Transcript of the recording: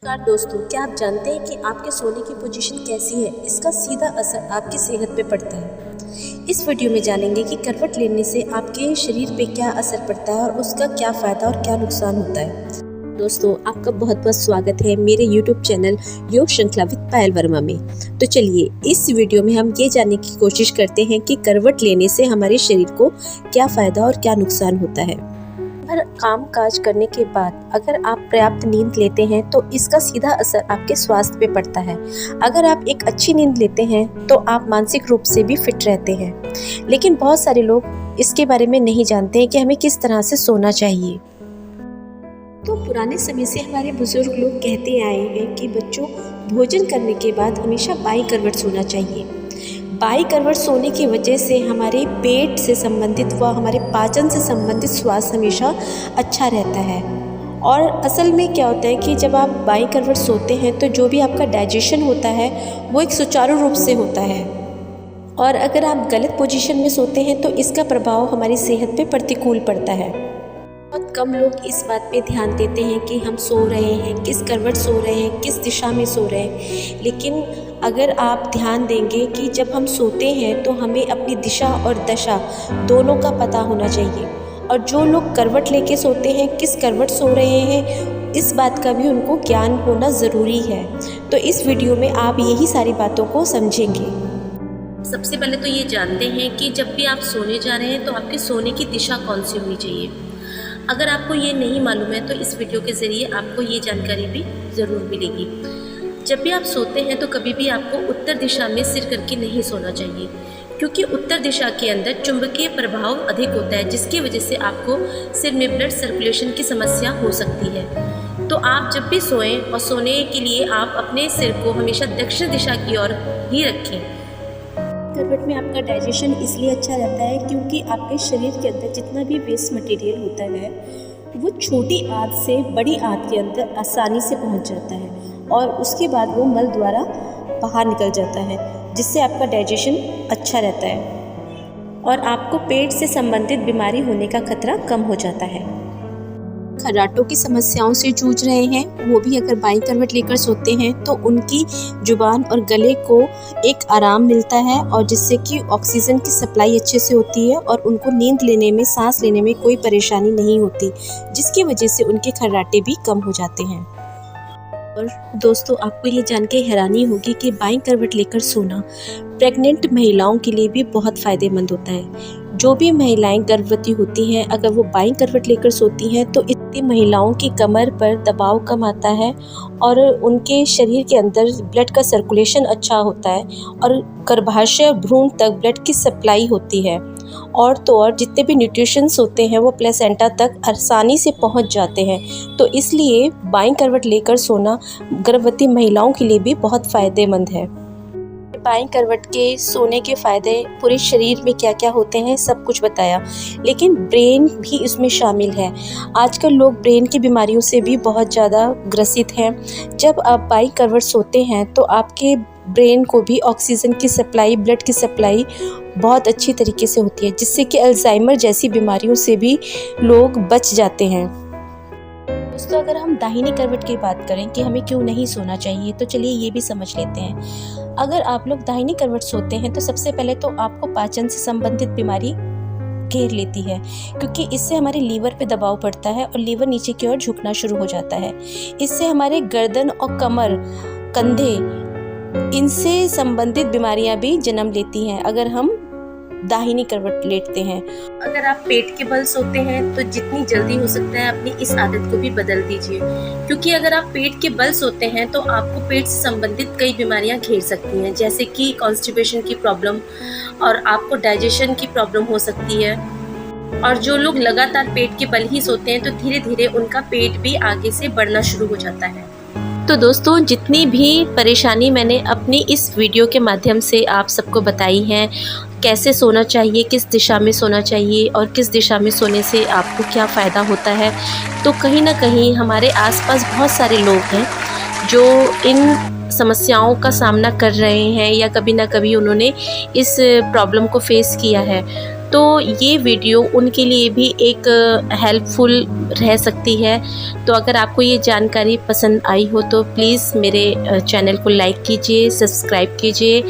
नमस्कार दोस्तों, क्या आप जानते हैं कि आपके सोने की पोजीशन कैसी है, इसका सीधा असर आपकी सेहत पे पड़ता है। इस वीडियो में जानेंगे कि करवट लेने से आपके शरीर पे क्या असर पड़ता है और उसका क्या फ़ायदा और क्या नुकसान होता है। दोस्तों, आपका बहुत बहुत स्वागत है मेरे YouTube चैनल योग श्रृंखला विद पायल वर्मा में। तो चलिए इस वीडियो में हम ये जानने की कोशिश करते हैं कि करवट लेने से हमारे शरीर को क्या फ़ायदा और क्या नुकसान होता है। हर काम काज करने के बाद अगर आप पर्याप्त नींद लेते हैं तो इसका सीधा असर आपके स्वास्थ्य पे पड़ता है। अगर आप एक अच्छी नींद लेते हैं तो आप मानसिक रूप से भी फिट रहते हैं। लेकिन बहुत सारे लोग इसके बारे में नहीं जानते हैं कि हमें किस तरह से सोना चाहिए। तो पुराने समय से हमारे बुजुर्ग लोग कहते आए हैं कि बच्चों, भोजन करने के बाद हमेशा बाईं करवट सोना चाहिए। बाईं करवट सोने की वजह से हमारे पेट से संबंधित व हमारे पाचन से संबंधित स्वास्थ्य हमेशा अच्छा रहता है। और असल में क्या होता है कि जब आप बाईं करवट सोते हैं तो जो भी आपका डाइजेशन होता है वो एक सुचारू रूप से होता है। और अगर आप गलत पोजीशन में सोते हैं तो इसका प्रभाव हमारी सेहत पे प्रतिकूल पड़ता है। बहुत कम लोग इस बात पे ध्यान देते हैं कि हम सो रहे हैं, किस करवट सो रहे हैं, किस दिशा में सो रहे हैं। लेकिन अगर आप ध्यान देंगे कि जब हम सोते हैं तो हमें अपनी दिशा और दशा दोनों का पता होना चाहिए। और जो लोग करवट लेके सोते हैं, किस करवट सो रहे हैं, इस बात का भी उनको ज्ञान होना ज़रूरी है। तो इस वीडियो में आप यही सारी बातों को समझेंगे। सबसे पहले तो ये जानते हैं कि जब भी आप सोने जा रहे हैं तो आपके सोने की दिशा कौन सी होनी चाहिए। अगर आपको ये नहीं मालूम है तो इस वीडियो के ज़रिए आपको ये जानकारी भी ज़रूर मिलेगी। जब भी आप सोते हैं तो कभी भी आपको उत्तर दिशा में सिर करके नहीं सोना चाहिए, क्योंकि उत्तर दिशा के अंदर चुंबकीय प्रभाव अधिक होता है, जिसकी वजह से आपको सिर में ब्लड सर्कुलेशन की समस्या हो सकती है। तो आप जब भी सोएं और सोने के लिए आप अपने सिर को हमेशा दक्षिण दिशा की ओर ही रखें। करवट में आपका डाइजेशन इसलिए अच्छा रहता है क्योंकि आपके शरीर के अंदर जितना भी वेस्ट मटेरियल होता है वो छोटी आंत से बड़ी आंत के अंदर आसानी से पहुंच जाता है और उसके बाद वो मल द्वारा बाहर निकल जाता है, जिससे आपका डाइजेशन अच्छा रहता है और आपको पेट से संबंधित बीमारी होने का खतरा कम हो जाता है। खर्राटों की समस्याओं से जूझ रहे हैं वो भी अगर बाईं करवट लेकर सोते हैं तो उनकी जुबान और गले को एक आराम मिलता है और जिससे कि ऑक्सीजन की सप्लाई अच्छे से होती है और उनको नींद लेने में, सांस लेने में कोई परेशानी नहीं होती, जिसकी वजह से उनके खर्राटे भी कम हो जाते हैं। और दोस्तों, आपको ये जान के हैरानी होगी कि बाईं करवट लेकर सोना प्रेग्नेंट महिलाओं के लिए भी बहुत फ़ायदेमंद होता है। जो भी महिलाएं गर्भवती होती हैं, अगर वो बाईं करवट लेकर सोती हैं तो इससे महिलाओं की कमर पर दबाव कम आता है और उनके शरीर के अंदर ब्लड का सर्कुलेशन अच्छा होता है और गर्भाशय भ्रूण तक ब्लड की सप्लाई होती है। और तो और जितने भी न्यूट्रिशंस होते हैं वो प्लेसेंटा तक आसानी से पहुंच जाते हैं। तो इसलिए बाईं करवट लेकर सोना गर्भवती महिलाओं के लिए भी बहुत फ़ायदेमंद है। बाईं करवट के सोने के फ़ायदे पूरे शरीर में क्या क्या होते हैं सब कुछ बताया, लेकिन ब्रेन भी इसमें शामिल है। आजकल लोग ब्रेन की बीमारियों से भी बहुत ज़्यादा ग्रसित हैं। जब आप बाईं करवट सोते हैं तो आपके ब्रेन को भी ऑक्सीजन की सप्लाई, ब्लड की सप्लाई बहुत अच्छी तरीके से होती है, जिससे कि अल्जाइमर जैसी बीमारियों से भी लोग बच जाते हैं। दोस्तों, अगर हम दाहिनी करवट की बात करें कि हमें क्यों नहीं सोना चाहिए, तो चलिए ये भी समझ लेते हैं। अगर आप लोग दाहिनी करवट सोते हैं तो सबसे पहले तो आपको पाचन से संबंधित बीमारी घेर लेती है, क्योंकि इससे हमारे लीवर पे दबाव पड़ता है और लीवर नीचे की ओर झुकना शुरू हो जाता है। इससे हमारे गर्दन और कमर, कंधे, इनसे संबंधित बीमारियां भी जन्म लेती हैं अगर हम दाहिनी करवट लेटते हैं। अगर आप पेट के बल सोते हैं तो जितनी जल्दी हो सकता है अपनी इस आदत को भी बदल दीजिए, क्योंकि अगर आप पेट के बल सोते हैं तो आपको पेट से संबंधित कई बीमारियां घेर सकती हैं, जैसे कि कॉन्स्टिपेशन की प्रॉब्लम और आपको डाइजेशन की प्रॉब्लम हो सकती है। और जो लोग लगातार पेट के बल ही सोते हैं तो धीरे धीरे उनका पेट भी आगे से बढ़ना शुरू हो जाता है। तो दोस्तों, जितनी भी परेशानी मैंने अपनी इस वीडियो के माध्यम से आप सबको बताई हैं, कैसे सोना चाहिए, किस दिशा में सोना चाहिए और किस दिशा में सोने से आपको क्या फ़ायदा होता है, तो कहीं ना कहीं हमारे आसपास बहुत सारे लोग हैं जो इन समस्याओं का सामना कर रहे हैं या कभी ना कभी उन्होंने इस प्रॉब्लम को फेस किया है। तो ये वीडियो उनके लिए भी एक हेल्पफुल रह सकती है। तो अगर आपको ये जानकारी पसंद आई हो तो प्लीज़ मेरे चैनल को लाइक कीजिए, सब्सक्राइब कीजिए